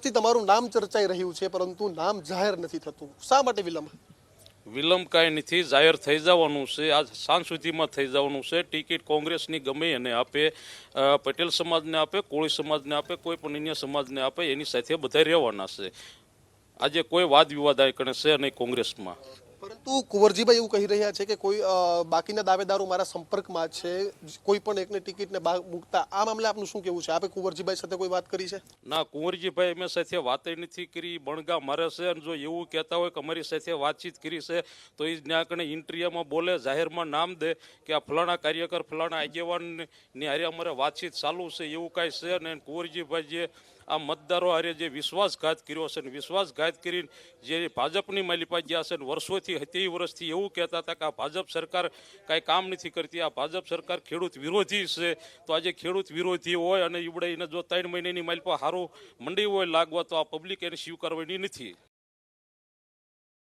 દિવસથી તમારું નામ ચર્ચાઈ રહ્યું છે પરંતુ નામ જાહેર નથી થતું, શા માટે વિલંબ? વિલંબ કાંઈ નથી, જાહેર થઈ જવાનું છે, આજ સાંજ સુધીમાં થઈ જવાનું છે. ટિકિટ કોંગ્રેસની ગમે એને આપે, પટેલ સમાજને આપે, કોળી સમાજને આપે, કોઈ પણ અન્ય સમાજને આપે, એની સાથે બધા રહેવાના છે. આજે કોઈ વાદ વિવાદ આ કણે છે નહીં કોંગ્રેસમાં. પરંતુ કુંવરજીભાઈ એવું કહી રહ્યા છે કે કોઈ બાકીના દાવેદારો મારા સંપર્કમાં છે, કોઈ પણ એકને ટિકિટને બહાર મૂકતા. આ મામલે આપનું શું કહેવું છે? આપે કુંવરજીભાઈ સાથે કોઈ વાત કરી છે? ના, કુંવરજીભાઈ અમે સાથે વાત નથી કરી, બણગા મારે છે. અને જો એવું કહેતા હોય કે અમારી સાથે વાતચીત કરી છે તો એ ત્યાં કણે ઇન્ટરવ્યુમાં બોલે, જાહેરમાં નામ દે કે આ ફલાણા કાર્યકર, ફલાણા આગેવાનની હારે અમારે વાતચીત ચાલુ છે, એવું કાંઈ છે ને. કુંવરજીભાઈ જે આ મતદારો હારે જે વિશ્વાસઘાત કર્યો છે ને, વિશ્વાસઘાત કરીને જે ભાજપની માલિપા ગયા છે ને, વર્ષોથી 70 વર્ષથી એવું કહેતા હતા કે આ ભાજપ સરકાર કાંઈ કામ નથી કરતી, આ ભાજપ સરકાર ખેડૂત વિરોધી છે. તો આજે ખેડૂત વિરોધી હોય અને ઈવડે એને જો 3 મહિનાની માલિપા સારું મંડી હોય લાગવા, તો આ પબ્લિક એને સ્વીકારવાની નથી.